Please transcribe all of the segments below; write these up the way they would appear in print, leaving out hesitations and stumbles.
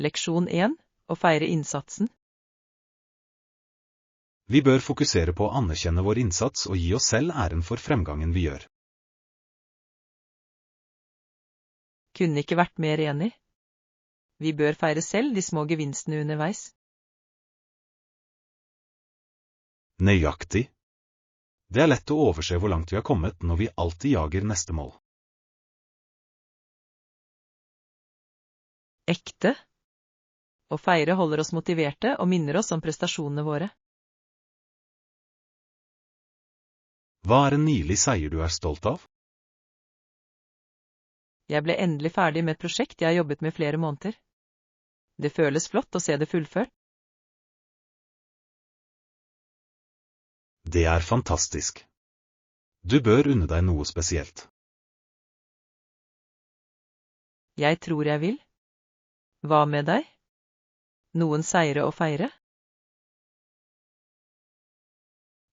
Leksjon 1. Å feire innsatsen. Vi bør fokusere på å anerkjenne vår innsats og gi oss selv æren for fremgangen vi gjør. Kunne ikke vært mer enig. Vi bør feire selv de små gevinstene underveis. Nøyaktig. Det er lett å overse hvor langt vi har kommet når vi alltid jager neste mål. Ekte. Å feire holder oss motiverte og minner oss om prestasjonene våre. Hva er en nylig seier du er stolt av? Jeg ble endelig ferdig med et prosjekt jeg har jobbet med flere måneder. Det føles flott å se det fullført. Det er fantastisk. Du bør unne deg noe spesielt. Jeg tror jeg vil. Hva med deg? Noen seire å feire?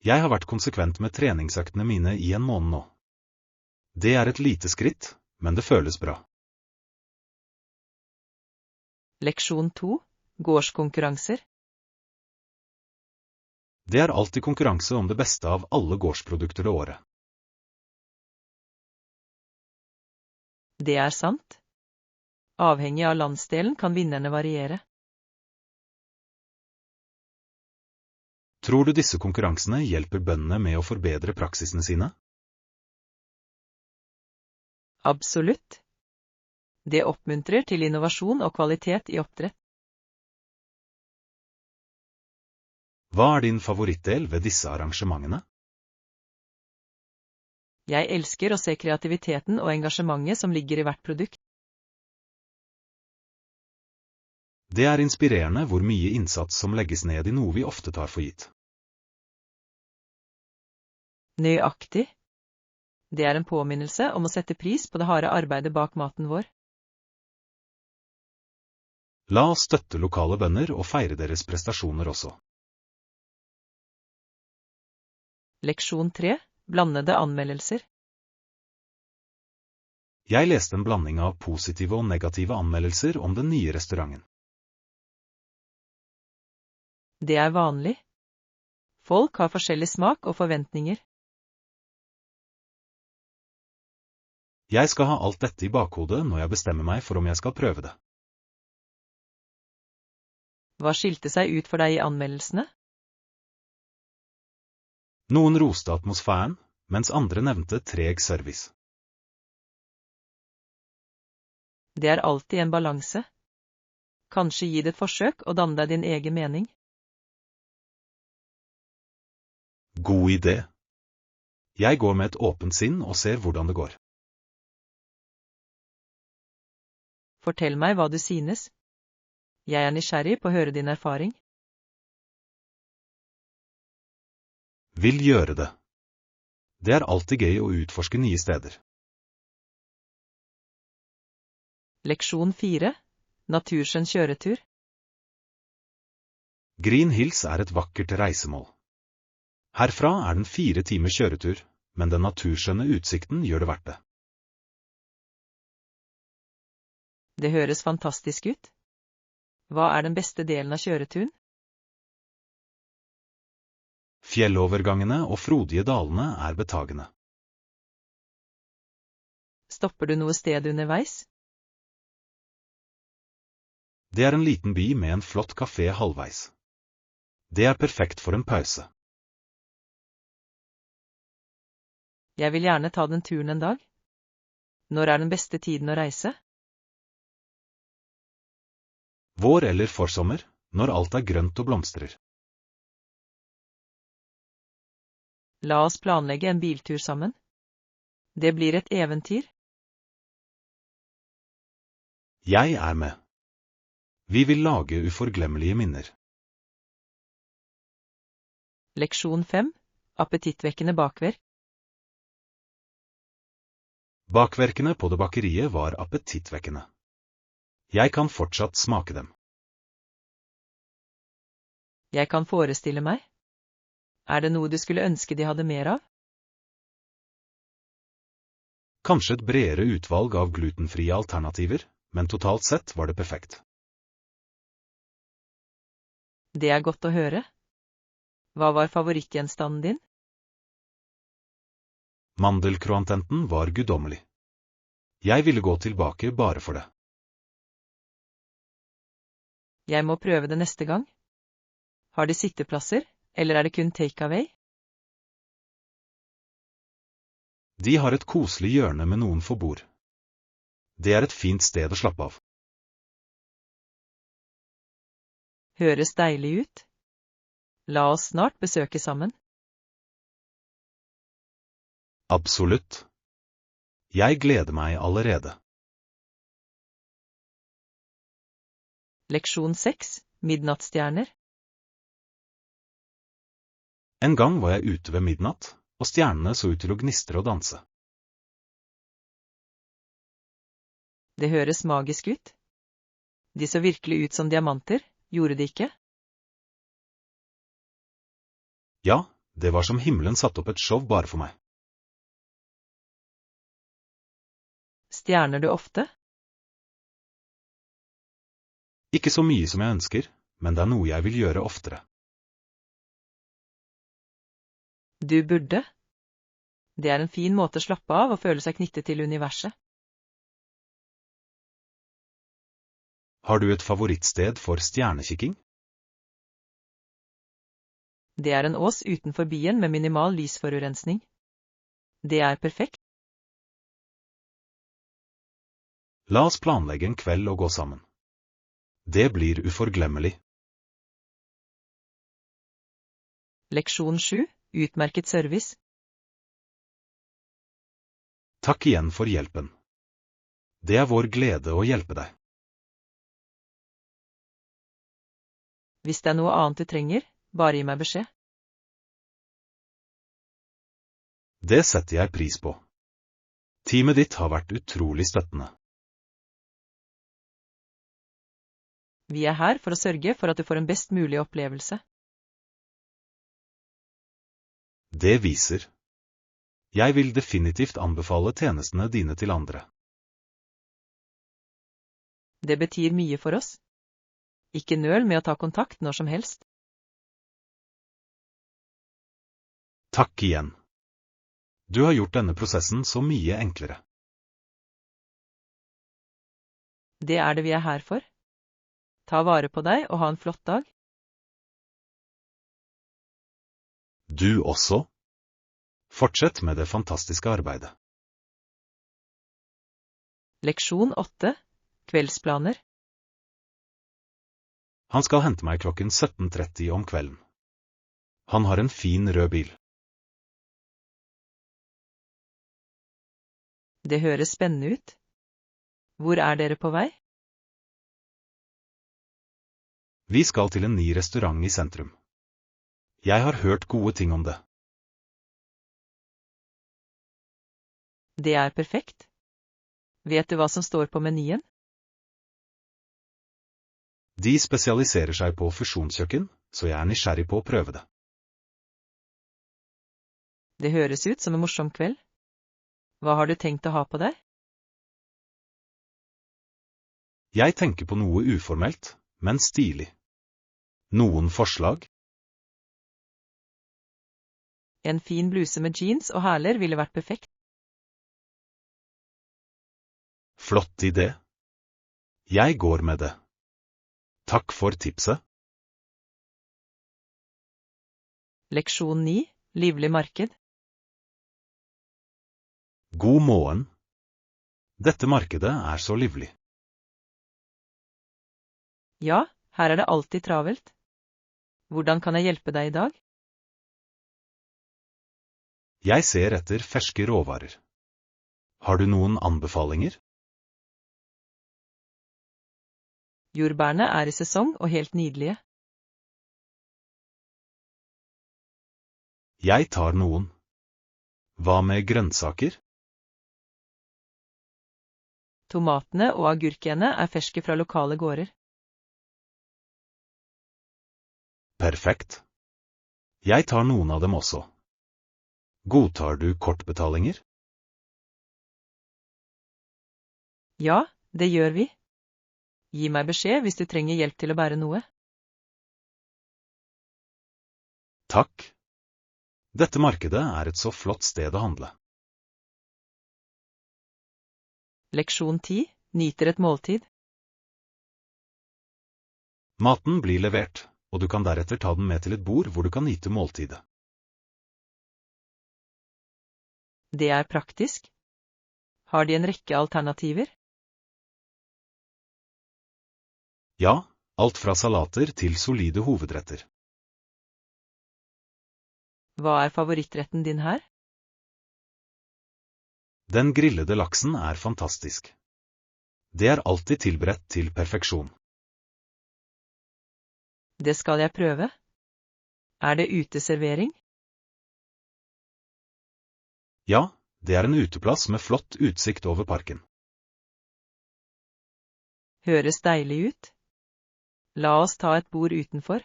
Jeg har vært konsekvent med treningsøktene mine i en måned nå. Det er et lite skritt, men det føles bra. Leksjon 2. Gårdskonkurranser. Det er alltid konkurranse om det beste av alle gårdsprodukter det året. Det er sant. Avhengig av landsdelen kan vinnerne variere. Tror du disse konkurransene hjelper bøndene med å forbedre praksisene sine? Absolutt. Det oppmuntrer til innovasjon og kvalitet i oppdrett. Hva er din favorittdel ved disse arrangementene? Jeg elsker å se kreativiteten og engasjementet som ligger i hvert produkt. Det er inspirerende hvor mye innsats som legges ned i noe vi ofte tar for gitt. Nøyaktig. Det er en påminnelse om å sette pris på det harde arbeidet bak maten vår. La oss støtte lokale bønder og feire deres prestasjoner også. Leksjon 3. Blandede anmeldelser. Jeg leste en blanding av positive og negative anmeldelser om den nye restauranten. Det er vanlig. Folk har forskjellig smak og forventninger. Jeg skal ha alt dette i bakhodet når jeg bestemmer meg for om jeg skal prøve det. Hva skilte seg ut for deg i anmeldelsene? Noen roste atmosfæren, mens andre nevnte treg service. Det er alltid en balanse. Kanskje gi det et forsøk og danne deg din egen mening. God idé. Jeg går med et åpent sinn og ser hvordan det går. Fortell meg hva du synes. Jeg er nysgjerrig på å høre din erfaring. Vil gjøre det. Det er alltid gøy å utforske nye steder. Leksjon 4. Naturskjønn kjøretur. Green Hills er et vakkert reisemål. Herfra er den 4 timer kjøretur, men den naturskjønne utsikten gjør det verdt det. Det høres fantastisk ut. Hva er den beste delen av kjøreturen? Fjellovergangene og frodige dalene er betagende. Stopper du noe sted underveis? Det er en liten by med en flott kafé halvveis. Det er perfekt for en pause. Jeg vil gjerne ta den turen en dag. Når er den beste tiden å reise? Vår eller forsommer, når alt er grønt og blomstrer. La oss planlegge en biltur sammen. Det blir et eventyr. Jeg er med. Vi vil lage uforglemmelige minner. Leksjon 5. Appetittvekkende bakverk. Bakverkene på det bakeriet var appetittvekkende. Jeg kan fortsatt smake dem. Jeg kan forestille meg. Er det noe du skulle ønske de hadde mer av? Kanskje et bredere utvalg av glutenfrie alternativer, men totalt sett var det perfekt. Det er godt å høre. Hva var favorittgjenstanden din? Mandelkroantenten var guddommelig. Jeg ville gå tilbake bare for det. Jeg må prøve det neste gang. Har de sitteplasser, eller er det kun takeaway? De har et koselig hjørne med noen få bord. Det er et fint sted å slappe av. Høres deilig ut. La oss snart besøke sammen. Absolutt. Jeg gleder meg allerede. Leksjon 6, midnattsstjerner. En gang var jeg ute ved midnatt, og stjernene så ut til å gnistre og danse. Det høres magisk ut. De så virkelig ut som diamanter, gjorde de ikke? Ja, det var som himmelen satt opp et show bare for meg. Stjerner du ofte? Ikke så mye som jeg ønsker, men det er noe jeg vil gjøre oftere. Du burde. Det er en fin måte å slappe av og føle seg knyttet til universet. Har du et favorittsted for stjernekikking? Det er en ås utenfor byen med minimal lysforurensning. Det er perfekt. La oss planlegge en kveld og gå sammen. Det blir uforglemmelig. Leksjon 7, utmerket service. Takk igjen for hjelpen. Det er vår glede å hjelpe deg. Hvis det er noe annet du trenger, bare gi meg beskjed. Det setter jeg pris på. Teamet ditt har vært utrolig støttende. Vi er her for å sørge for at du får en best mulig opplevelse. Det viser. Jeg vil definitivt anbefale tjenestene dine til andre. Det betyr mye for oss. Ikke nøl med å ta kontakt når som helst. Takk igjen. Du har gjort denne prosessen så mye enklere. Det er det vi er her for. Ta vare på deg og ha en flott dag. Du også. Fortsett med det fantastiske arbeidet. Leksjon 8, kveldsplaner. Han skal hente meg klokken 17:30 om kvelden. Han har en fin rød bil. Det høres spennende ut. Hvor er dere på vei? Vi skal til en ny restaurant i sentrum. Jeg har hørt gode ting om det. Det er perfekt. Vet du hva som står på menyen? De spesialiserer seg på fusjonskjøkken, så jeg er nysgjerrig på å prøve det. Det høres ut som en morsom kveld. Hva har du tenkt å ha på deg? Jeg tenker på noe uformelt, men stilig. Noen forslag? En fin bluse med jeans og hæler ville vært perfekt. Flott idé. Jeg går med det. Takk for tipset. Leksjon 9, livlig marked. God morgen. Dette markedet er så livlig. Ja, her er det alltid travelt. Hvordan kan jeg hjelpe deg i dag? Jeg ser etter ferske råvarer. Har du noen anbefalinger? Jordbærene er i sesong og helt nydelige. Jeg tar noen. Hva med grønnsaker? Tomatene og agurkene er ferske fra lokale gårder. Perfekt. Jeg tar noen av dem også. Godtar du kortbetalinger? Ja, det gjør vi. Gi meg beskjed hvis du trenger hjelp til å bære noe. Takk. Dette markedet er et så flott sted å handle. Leksjon 10. Nyter et måltid. Maten blir levert, og du kan deretter ta den med til et bord hvor du kan nyte måltidet. Det er praktisk. Har de en rekke alternativer? Ja, alt fra salater til solide hovedretter. Hva er favorittretten din her? Den grillede laksen er fantastisk. Det er alltid tilberedt til perfeksjon. Det skal jeg prøve. Er det uteservering? Ja, det er en uteplass med flott utsikt over parken. Høres deilig ut. La oss ta et bord utenfor.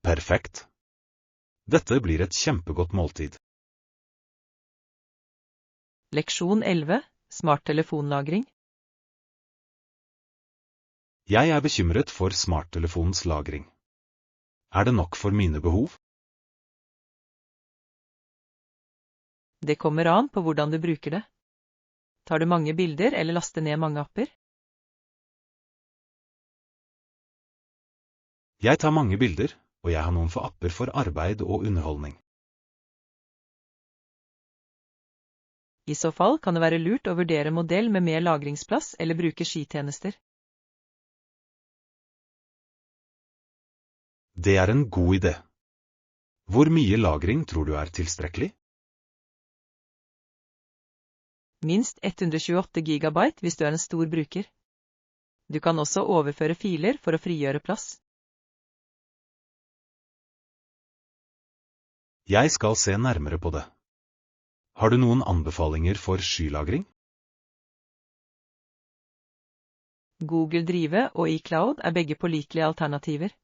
Perfekt. Dette blir et kjempegodt måltid. Leksjon 11. Smarttelefonlagring. Jeg er bekymret for smarttelefonens lagring. Er det nok for mine behov? Det kommer an på hvordan du bruker det. Tar du mange bilder eller laster ned mange apper? Jeg tar mange bilder, og jeg har noen få apper for arbeid og underholdning. I så fall kan det være lurt å vurdere modell med mer lagringsplass eller bruke skitjenester. Det er en god idé. Hvor mye lagring tror du er tilstrekkelig? Minst 128 gigabyte hvis du er en stor bruker. Du kan også overføre filer for å frigjøre plass. Jeg skal se nærmere på det. Har du noen anbefalinger for skylagring? Google Drive og iCloud er begge pålitelige alternativer.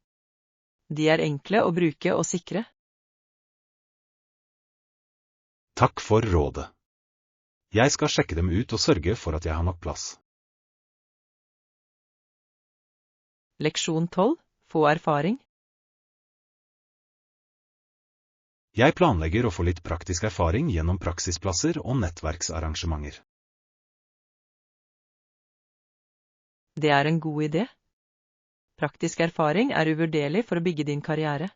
De er enkle å bruke og sikre. Takk for rådet. Jeg skal sjekke dem ut og sørge for at jeg har nok plass. Leksjon 12. Få erfaring. Jeg planlegger å få litt praktisk erfaring gjennom praksisplasser og nettverksarrangementer. Det er en god idé. Praktisk erfaring er uvurderlig for å bygge din karriere.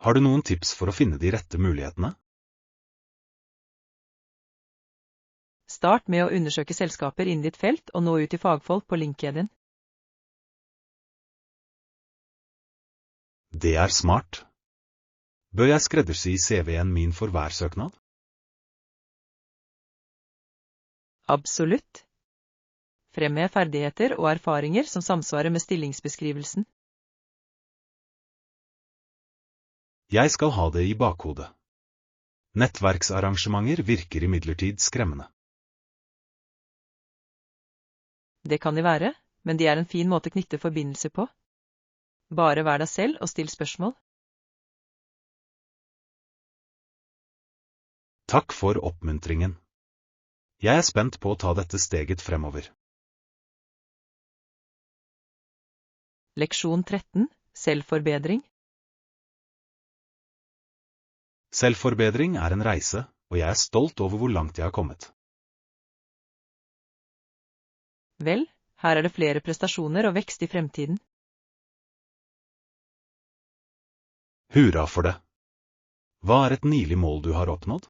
Har du noen tips for å finne de rette mulighetene? Start med å undersøke selskaper innen ditt felt og nå ut til fagfolk på LinkedIn. Det er smart. Bør jeg skreddersy CV-en min for hver søknad? Absolutt. Fremhev ferdigheter og erfaringer som samsvarer med stillingsbeskrivelsen. Jeg skal ha det i bakhodet. Nettverksarrangementer virker imidlertid skremmende. Det kan de være, men de er en fin måte å knytte forbindelser på. Bare vær deg selv og still spørsmål. Takk for oppmuntringen. Jeg er spent på å ta dette steget fremover. Leksjon 13. Selvforbedring. Selvforbedring er en reise, og jeg er stolt over hvor langt jeg har kommet. Vel, her er det flere prestasjoner og vekst i fremtiden. Hurra for det! Hva er et nylig mål du har oppnådd?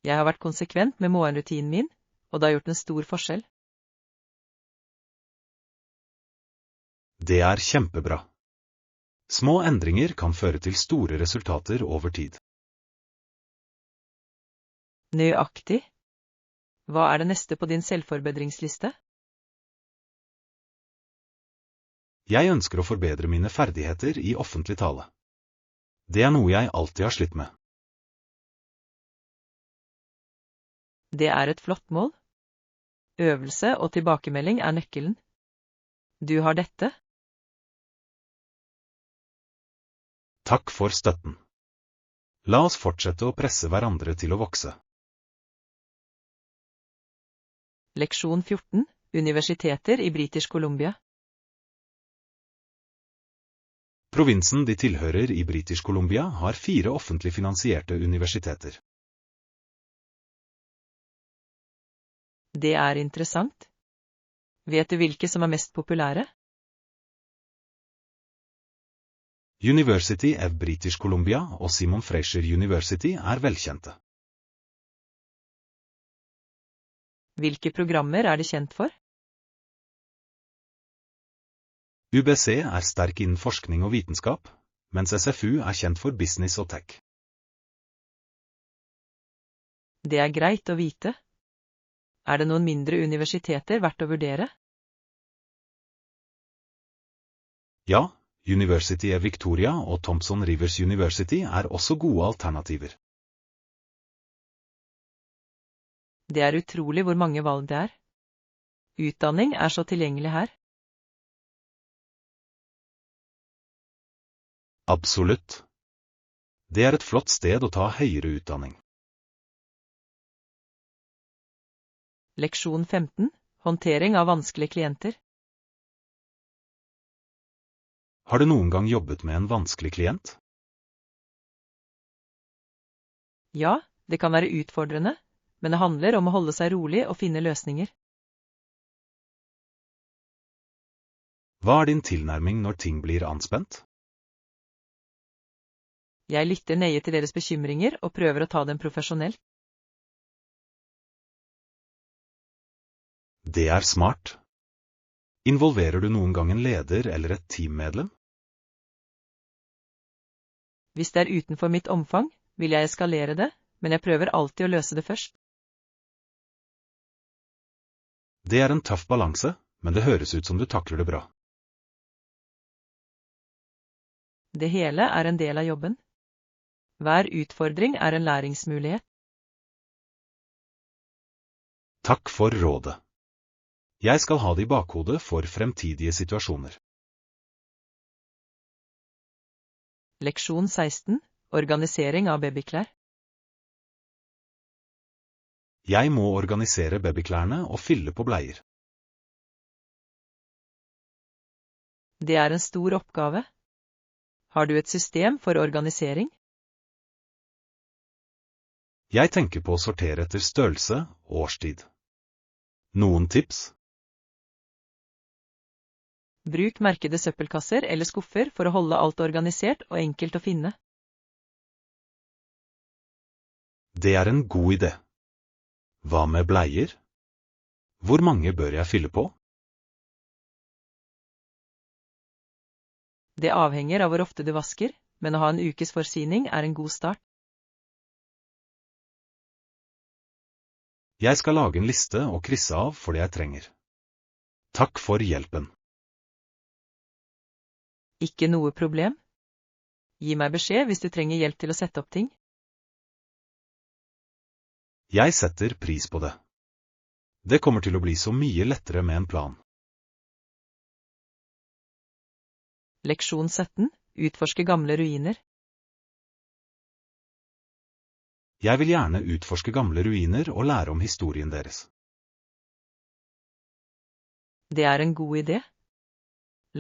Jeg har vært konsekvent med morgenrutinen min, og det har gjort en stor forskjell. Det er kjempebra. Små endringer kan føre til store resultater over tid. Nøyaktig. Hva er det neste på din selvforbedringsliste? Jeg ønsker å forbedre mine ferdigheter i offentlig tale. Det er noe jeg alltid har slitt med. Det er et flott mål. Øvelse og tilbakemelding er nøkkelen. Du har dette. Takk for støtten. La oss fortsette å presse hverandre til å vokse. Leksjon 14. Universiteter i British Columbia. Provinsen de tilhører i British Columbia har 4 offentlig finansierte universiteter. Det er interessant. Vet du hvilke som er mest populære? University of British Columbia og Simon Fraser University er velkjente. Hvilke programmer er det kjent for? UBC er sterk innen forskning og vitenskap, mens SFU er kjent for business og tech. Det er greit å vite. Er det noen mindre universiteter verdt å vurdere? Ja, University of Victoria og Thompson Rivers University er også gode alternativer. Det er utrolig hvor mange valg det er. Utdanning er så tilgjengelig her. Absolutt. Det er et flott sted å ta høyere utdanning. Leksjon 15. Håndtering av vanskelige klienter. Har du noen gang jobbet med en vanskelig klient? Ja, det kan være utfordrende, men det handler om å holde seg rolig og finne løsninger. Hva er din tilnærming når ting blir anspent? Jeg lytter nøye til deres bekymringer og prøver å ta dem profesjonelt. Det er smart. Involverer du noen gang en leder eller et teammedlem? Hvis det er utenfor mitt omfang, vil jeg eskalere det, men jeg prøver alltid å løse det først. Det er en tøff balanse, men det høres ut som du takler det bra. Det hele er en del av jobben. Hver utfordring er en læringsmulighet. Takk for rådet. Jeg skal ha det i bakhodet for fremtidige situasjoner. Leksjon 16. Organisering av babyklær. Jeg må organisere babyklærne og fylle på bleier. Det er en stor oppgave. Har du et system for organisering? Jeg tenker på å sortere etter størrelse og årstid. Noen tips? Bruk merkede søppelkasser eller skuffer for å holde alt organisert og enkelt å finne. Det er en god idé. Hva med bleier? Hvor mange bør jeg fylle på? Det avhenger av hvor ofte du vasker, men å ha en ukes forsyning er en god start. Jeg skal lage en liste og krysse av for det jeg trenger. Takk for hjelpen. Ikke noe problem. Gi meg beskjed hvis du trenger hjelp til å sette opp ting. Jeg setter pris på det. Det kommer til å bli så mye lettere med en plan. Leksjon 17. Utforske gamle ruiner. Jeg vil gjerne utforske gamle ruiner og lære om historien deres. Det er en god idé.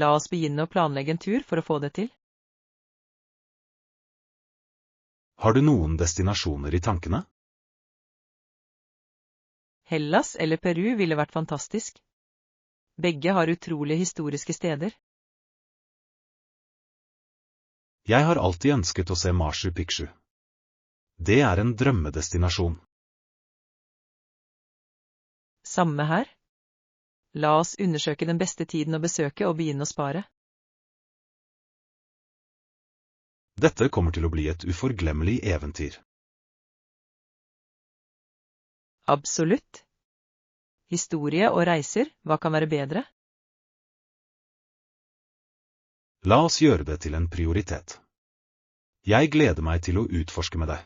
La oss begynne å planlegge en tur for å få det til. Har du noen destinasjoner i tankene? Hellas eller Peru ville vært fantastisk. Begge har utrolige historiske steder. Jeg har alltid ønsket å se Machu Picchu. Det er en drømmedestinasjon. Samme her. La oss undersøke den beste tiden å besøke og begynne å spare. Dette kommer til å bli et uforglemmelig eventyr. Absolutt. Historie og reiser, hva kan være bedre? La oss gjøre det til en prioritet. Jeg gleder meg til å utforske med deg.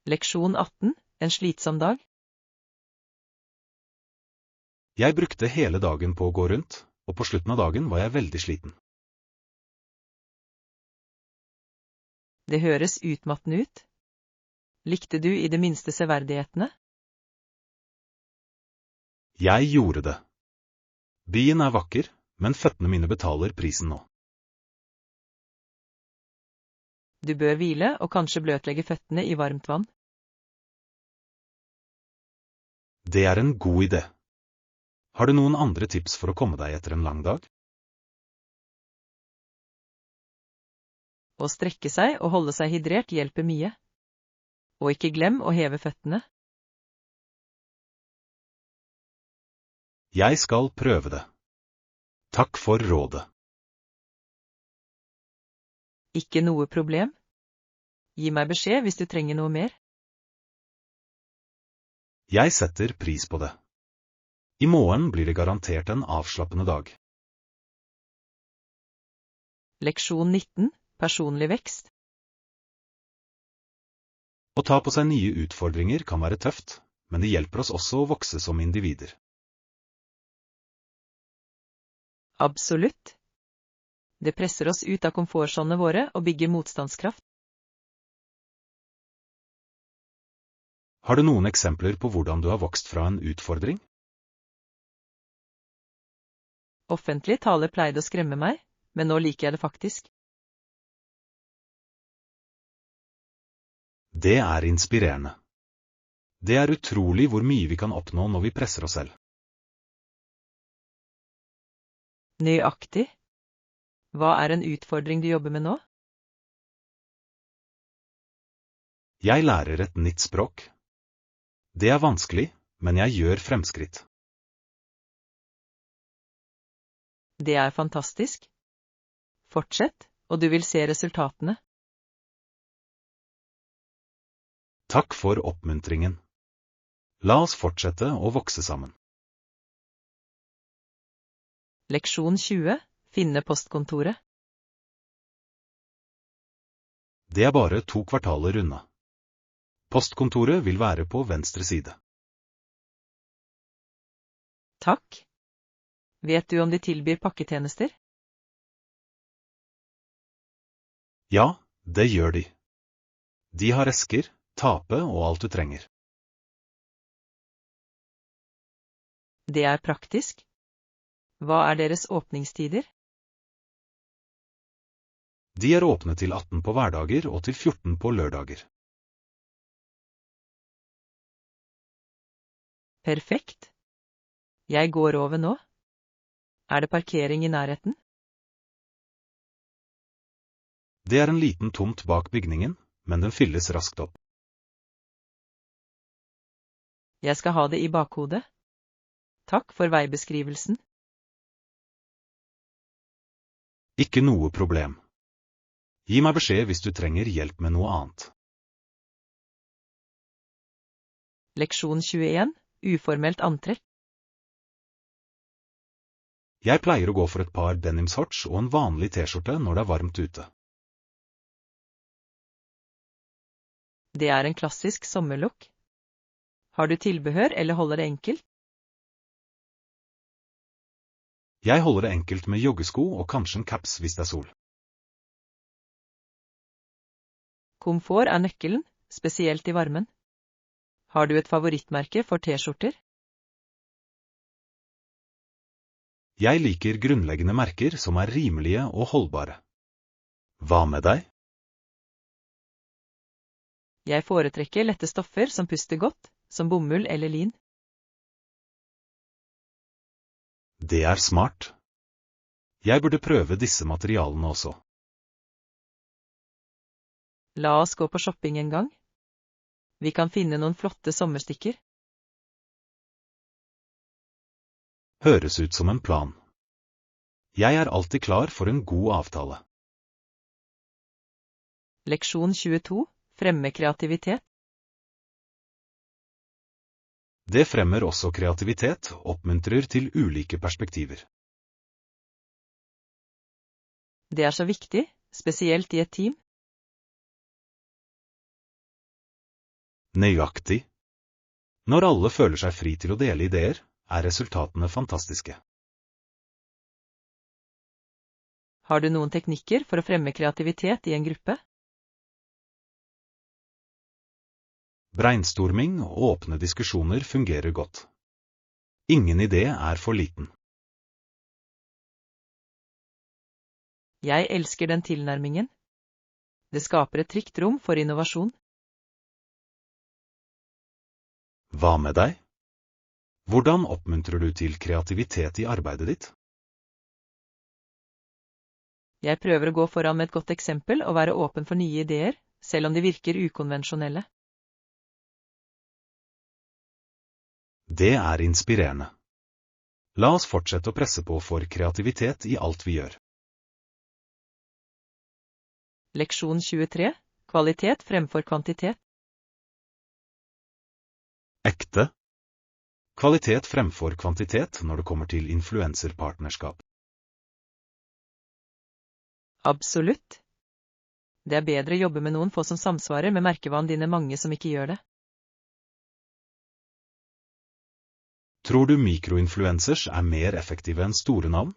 Leksjon 18. En slitsom dag. Jeg brukte hele dagen på å gå rundt, og på slutten av dagen var jeg veldig sliten. Det høres utmattende ut. Likte du i det minste severdighetene? Jeg gjorde det. Bien er vakker, men føttene mine betaler prisen nå. Du bør hvile og kanskje bløtlegge føttene i varmt vann. Det er en god idé. Har du noen andre tips for å komme deg etter en lang dag? Å strekke seg og holde seg hydrert hjelper mye. Og ikke glem å heve føttene. Jeg skal prøve det. Takk for rådet. Ikke noe problem. Gi meg beskjed hvis du trenger noe mer. Jeg setter pris på det. I morgen blir det garantert en avslappende dag. Leksjon 19. Personlig vekst. Å ta på seg nye utfordringer kan være tøft, men det hjelper oss også å vokse som individer. Absolutt. Det presser oss ut av komfortsonene våre og bygger motstandskraft. Har du noen eksempler på hvordan du har vokst fra en utfordring? Offentlig tale pleide å skremme meg, men nå liker jeg det faktisk. Det er inspirerende. Det er utrolig hvor mye vi kan oppnå når vi presser oss selv. Nøyaktig. Hva er en utfordring du jobber med nå? Jeg lærer et nytt språk. Det er vanskelig, men jeg gjør fremskritt. Det er fantastisk. Fortsett, og du vil se resultatene. Takk for oppmuntringen. La oss fortsette å vokse sammen. Leksjon 20. Finne postkontoret. Det er bare 2 kvartaler unna. Postkontoret vil være på venstre side. Takk. Vet du om de tilbyr pakketjenester? Ja, det gjør de. De har esker, tape og alt du trenger. Det er praktisk. Hva er deres åpningstider? De er åpne til 18 på hverdager og til 14 på lørdager. Perfekt. Jeg går over nå. Er det parkering i nærheten? Det er en liten tomt bak bygningen, men den fylles raskt opp. Jeg skal ha det i bakhodet. Takk for veibeskrivelsen. Ikke noe problem. Gi meg beskjed hvis du trenger hjelp med noe annet. Leksjon 21. Uformelt antrekk. Jeg pleier å gå for et par denimshorts og en vanlig t-skjorte når det er varmt ute. Det er en klassisk sommerlook. Har du tilbehør eller holder det enkelt? Jeg holder det enkelt med joggesko og kanskje en caps hvis det er sol. Komfort er nøkkelen, spesielt i varmen. Har du et favorittmerke for t-skjorter? Jeg liker grunnleggende merker som er rimelige og holdbare. Hva med deg? Jeg foretrekker lette stoffer som puster godt, som bomull eller lin. Det er smart. Jeg burde prøve disse materialene også. La oss gå på shopping en gang. Vi kan finne noen flotte sommerstikker. Høres ut som en plan. Jeg er alltid klar for en god avtale. Leksjon 22. Fremme kreativitet. Det fremmer også kreativitet, oppmuntrer til ulike perspektiver. Det er så viktig, spesielt i et team. Nøyaktig. Når alle føler seg fri til å dele ideer, er resultatene fantastiske. Har du noen teknikker for å fremme kreativitet i en gruppe? Brainstorming og åpne diskusjoner fungerer godt. Ingen idé er for liten. Jeg elsker den tilnærmingen. Det skaper et trygt rom for innovasjon. Hva med deg? Hvordan oppmuntrer du til kreativitet i arbeidet ditt? Jeg prøver å gå foran med et godt eksempel og være åpen for nye ideer, selv om de virker ukonvensjonelle. Det er inspirerende. La oss fortsette å presse på for kreativitet i alt vi gjør. Leksjon 23. Kvalitet fremfor kvantitet. Ekte. Kvalitet fremfor kvantitet når det kommer til influenserpartnerskap. Absolutt. Det er bedre å jobbe med noen få som samsvarer med merkevanen dine mange som ikke gjør det. Tror du mikroinfluencers er mer effektive enn store navn?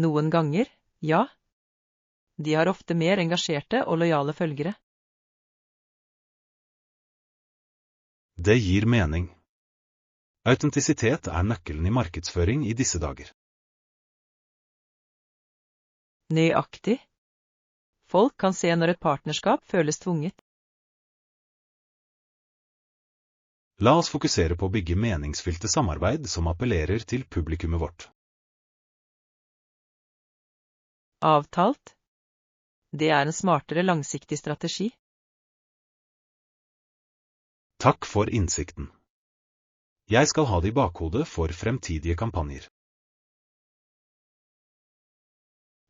Noen ganger, ja. De har ofte mer engasjerte og lojale følgere. Det gir mening. Autentisitet er nøkkelen i markedsføring i disse dager. Nøyaktig. Folk kan se når et partnerskap føles tvunget. La oss fokusere på å bygge meningsfylte samarbeid som appellerer til publikummet vårt. Avtalt. Det er en smartere langsiktig strategi. Takk for innsikten. Jeg skal ha det i bakhodet for fremtidige kampanjer.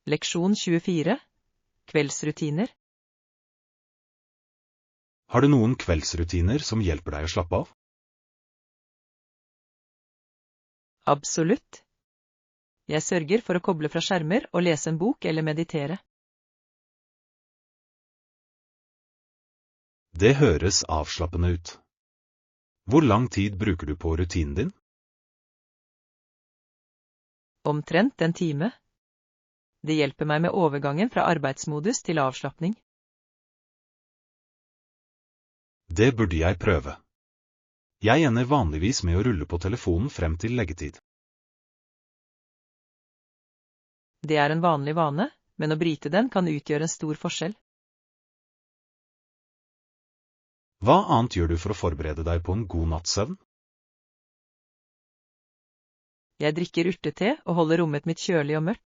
Leksjon 24. Kveldsrutiner. Har du noen kveldsrutiner som hjelper deg å slappe av? Absolutt. Jeg sørger for å koble fra skjermer og lese en bok eller meditere. Det høres avslappende ut. Hvor lang tid bruker du på rutinen din? Omtrent en time. Det hjelper meg med overgangen fra arbeidsmodus til avslappning. Det burde jeg prøve. Jeg ender vanligvis med å rulle på telefonen frem til leggetid. Det er en vanlig vane, men å bryte den kan utgjøre en stor forskjell. Hva annet gjør du for å forberede deg på en god natts søvn? Jeg drikker urtete og holder rommet mitt kjølig og mørkt.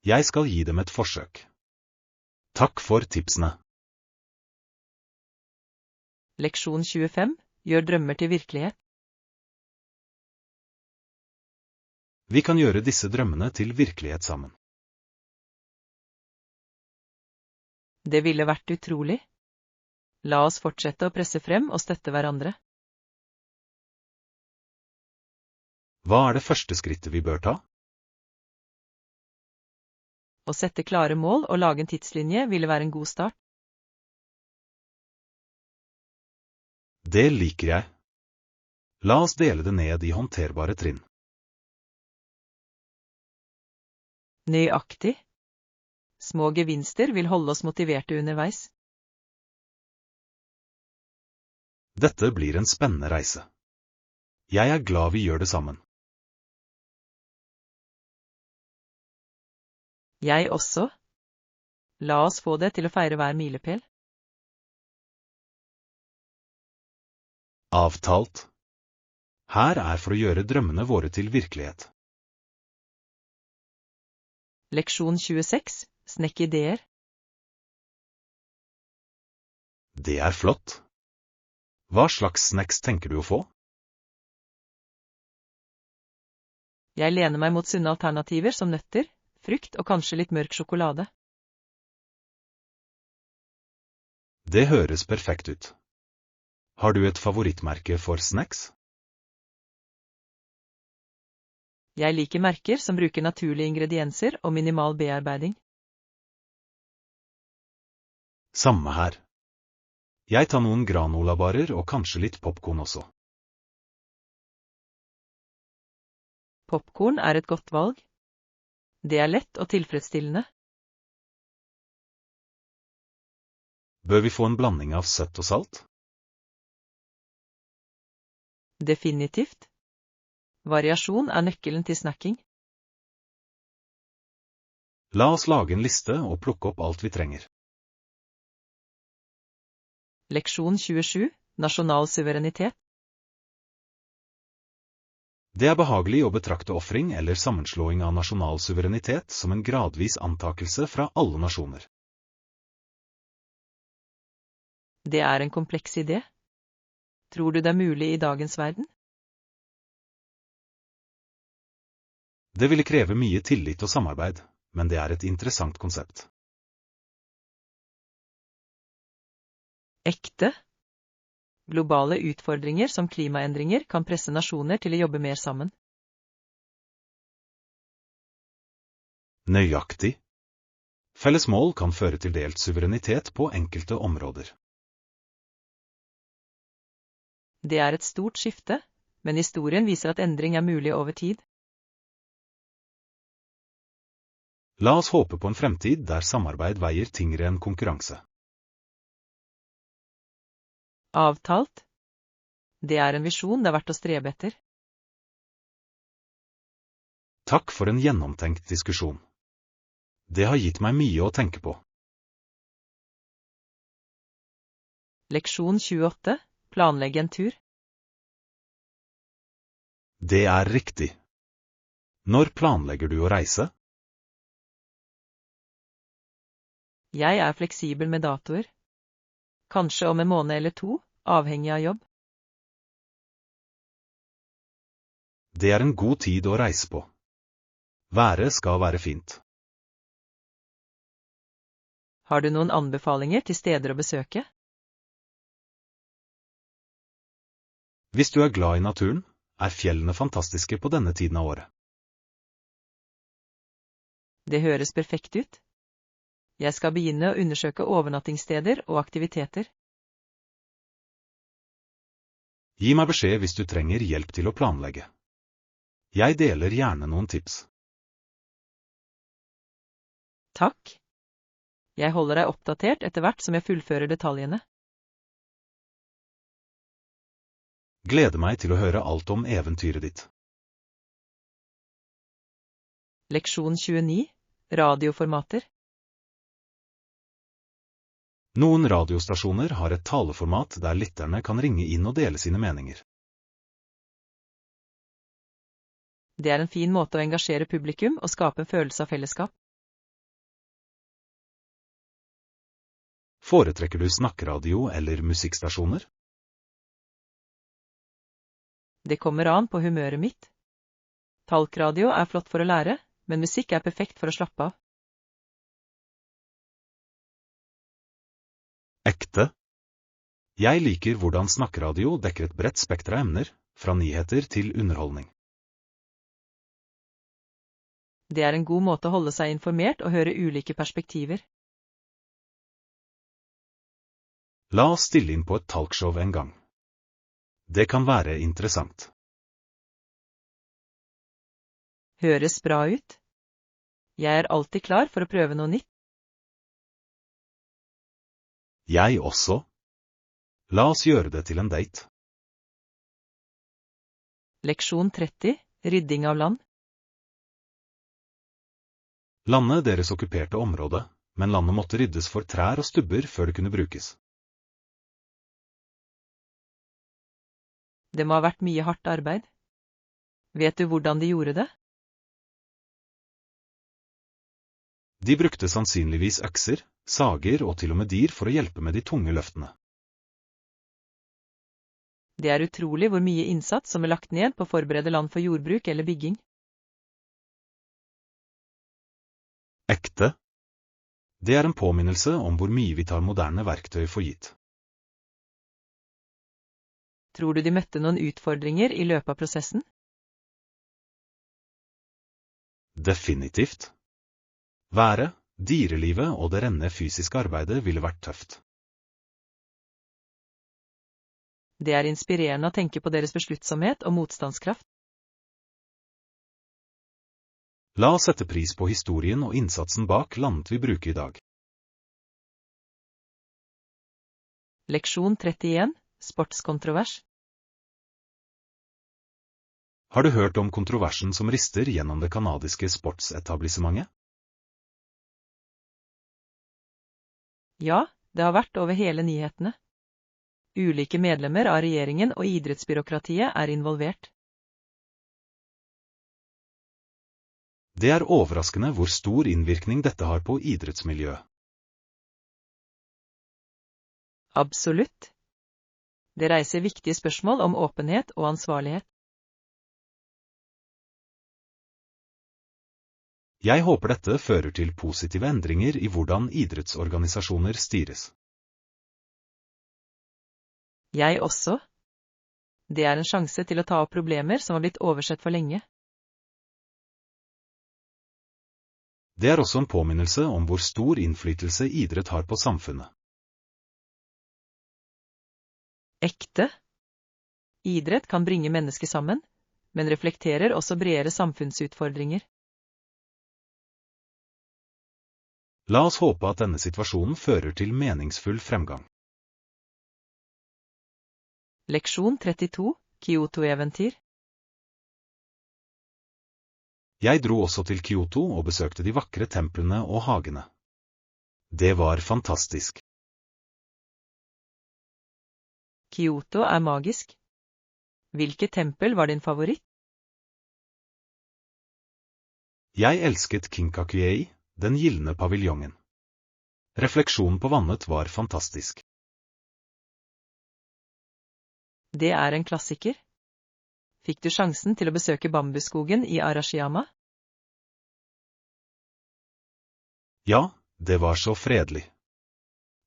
Jeg skal gi dem et forsøk. Takk for tipsene. Leksjon 25. Gjør drømmer til virkelighet. Vi kan gjøre disse drømmene til virkelighet sammen. Det ville vært utrolig. La oss fortsette å presse frem og støtte hverandre. Hva er det første skrittet vi bør ta? Å sette klare mål og lage en tidslinje ville være en god start. Det liker jeg. La oss dele det ned i håndterbare trinn. Nøyaktig. Små gevinster vil holde oss motiverte underveis. Dette blir en spennende reise. Jeg er glad vi gjør det sammen. Jeg også. La oss få det til å feire hver milepæl. Avtalt. Her er for å gjøre drømmene våre til virkelighet. Leksjon 26. Snekk ideer. Det er flott. Hva slags snacks tenker du å få? Jeg lener meg mot sunne alternativer som nøtter, frukt og kanskje litt mørk sjokolade. Det høres perfekt ut. Har du et favorittmerke for snacks? Jeg liker merker som bruker naturlige ingredienser og minimal bearbeiding. Samme her. Jeg tar noen granolabarer og kanskje litt popcorn også. Popcorn er et godt valg. Det er lett og tilfredsstillende. Bør vi få en blanding av søtt og salt? Definitivt. Variasjon er nøkkelen til snacking. La oss lage en liste og plukke opp alt vi trenger. Leksjon 27. Nasjonal suverenitet. Det er behagelig å betrakte ofring eller sammenslåing av nasjonal suverenitet som en gradvis antakelse fra alle nasjoner. Det er en kompleks idé. Tror du det er mulig i dagens verden? Det ville kreve mye tillit og samarbeid, men det er et interessant konsept. Ekte. Globale utfordringer som klimaendringer kan presse nasjoner til å jobbe mer sammen. Nøyaktig. Felles mål kan føre til delt suverenitet på enkelte områder. Det er et stort skifte, men historien viser at endring er mulig over tid. La oss håpe på en fremtid der samarbeid veier tyngre enn konkurranse. Avtalt. Det er en visjon det er verdt å strebe etter. Takk for en gjennomtenkt diskusjon. Det har gitt meg mye å tenke på. Leksjon 28. Planlegge en tur. Det er riktig. Når planlegger du å reise? Jeg er fleksibel med datoer. Kanskje om en måned eller to, avhengig av jobb. Det er en god tid å reise på. Været skal være fint. Har du noen anbefalinger til steder å besøke? Hvis du er glad i naturen, er fjellene fantastiske på denne tiden av året. Det høres perfekt ut. Jeg skal begynne å undersøke overnattingssteder og aktiviteter. Gi meg beskjed hvis du trenger hjelp til å planlegge. Jeg deler gjerne noen tips. Takk. Jeg holder deg oppdatert etter hvert som jeg fullfører detaljene. Gleder meg til å høre alt om eventyret ditt. Leksjon 29. Radioformater. Noen radiostasjoner har et taleformat der lytterne kan ringe inn og dele sine meninger. Det er en fin måte å engasjere publikum og skape en følelse av fellesskap. Foretrekker du snakkeradio eller musikkstasjoner? Det kommer an på humøret mitt. Talkradio er flott for å lære, men musikk er perfekt for å slappe av. Ekte. Jeg liker hvordan snakkeradio dekker et bredt spekter av emner, fra nyheter til underholdning. Det er en god måte å holde seg informert og høre ulike perspektiver. La oss stille inn på et talkshow en gang. Det kan være interessant. Høres bra ut. Jeg er alltid klar for å prøve noe nytt. Jeg også. La oss gjøre det til en date. Leksjon 30. Rydding av land. Landet deres okkuperte område, men landet måtte ryddes for trær og stubber før det kunne brukes. Det må ha vært mye hardt arbeid. Vet du hvordan de gjorde det? De brukte sannsynligvis økser, sager og til og med dyr for å hjelpe med de tunge løftene. Det er utrolig hvor mye innsats som er lagt ned på å forberede land for jordbruk eller bygging. Ekte. Det er en påminnelse om hvor mye vi tar moderne verktøy for gitt. Tror du de møtte noen utfordringer i løpet av prosessen? Definitivt. Været, dyrelivet og det rene fysiske arbeidet ville vært tøft. Det er inspirerende å tenke på deres besluttsomhet og motstandskraft. La oss sette pris på historien og innsatsen bak landet vi bruker i dag. Leksjon 31, sportskontrovers. Har du hørt om kontroversen som rister gjennom det kanadiske sportsetablissementet? Ja, det har vært over hele nyhetene. Ulike medlemmer av regjeringen og idrettsbyråkratiet er involvert. Det er overraskende hvor stor innvirkning dette har på idrettsmiljøet. Absolutt. Det reiser viktige spørsmål om åpenhet og ansvarlighet. Jeg håper dette fører til positive endringer i hvordan idrettsorganisasjoner styres. Jeg også. Det er en sjanse til å ta opp problemer som har blitt oversett for lenge. Det er også en påminnelse om hvor stor innflytelse idrett har på samfunnet. Ekte. Idrett kan bringe mennesker sammen, men reflekterer også bredere samfunnsutfordringer. La oss håpe at denne situasjonen fører til meningsfull fremgang. Leksjon 32, Kyoto-eventyr. Jeg dro også til Kyoto og besøkte de vakre templene og hagene. Det var fantastisk. Kyoto er magisk. Hvilket tempel var din favoritt? Jeg elsket Kinkakuei, den gylne paviljongen. Refleksjonen på vannet var fantastisk. Det er en klassiker. Fikk du sjansen til å besøke bambusskogen i Arashiyama? Ja, det var så fredelig.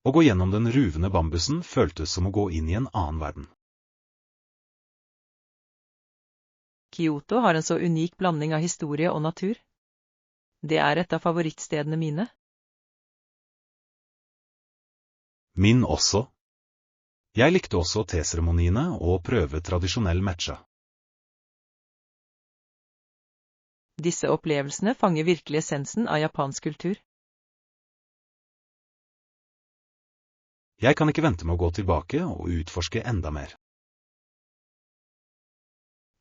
Å gå gjennom den ruvende bambusen føltes som å gå inn i en annen verden. Kyoto har en så unik blanding av historie og natur. Det er et av favorittstedene mine. Min også. Jeg likte også teseremoniene og prøve tradisjonell matcha. Disse opplevelsene fanger virkelig essensen av japansk kultur. Jeg kan ikke vente med å gå tilbake og utforske enda mer.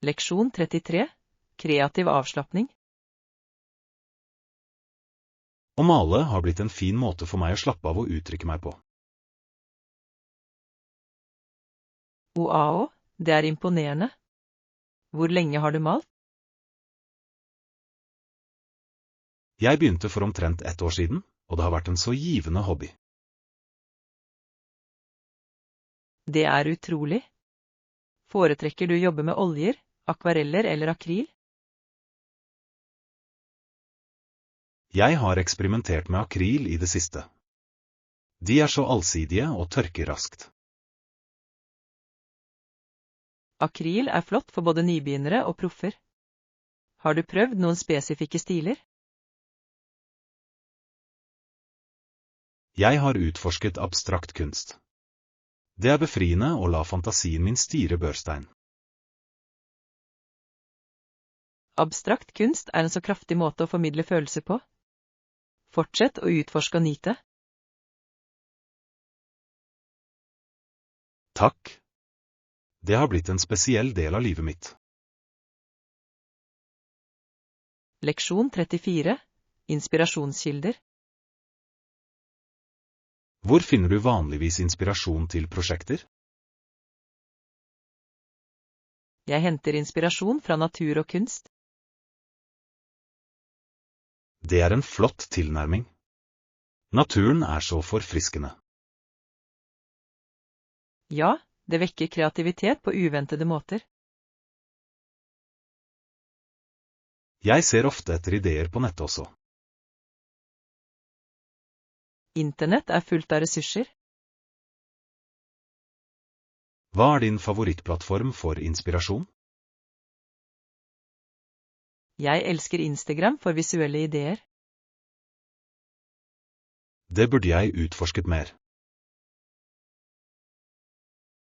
Leksjon 33, kreativ avslapping. Å male har blitt en fin måte for meg å slappe av og uttrykke meg på. Wow, det er imponerende. Hvor lenge har du malt? Jeg begynte for omtrent 1 år siden, og det har vært en så givende hobby. Det er utrolig. Foretrekker du jobbe med oljer, akvareller eller akryl? Jeg har eksperimentert med akryl i det siste. De er så allsidige og tørker raskt. Akryl er flott for både nybegynnere og proffer. Har du prøvd noen spesifikke stiler? Jeg har utforsket abstrakt kunst. Det er befriende å la fantasien min styre børstein. Abstrakt kunst er en så kraftig måte å formidle følelser på. Fortsett å utforske og nyte. Takk. Det har blitt en spesiell del av livet mitt. Leksjon 34, inspirasjonskilder. Hvor finner du vanligvis inspirasjon til prosjekter? Jeg henter inspirasjon fra natur og kunst. Det er en flott tilnærming. Naturen er så forfriskende. Ja, det vekker kreativitet på uventede måter. Jeg ser ofte etter ideer på nettet også. Internett er fullt av ressurser. Hva er din favorittplattform for inspirasjon? Jeg elsker Instagram for visuelle ideer. Det burde jeg utforsket mer.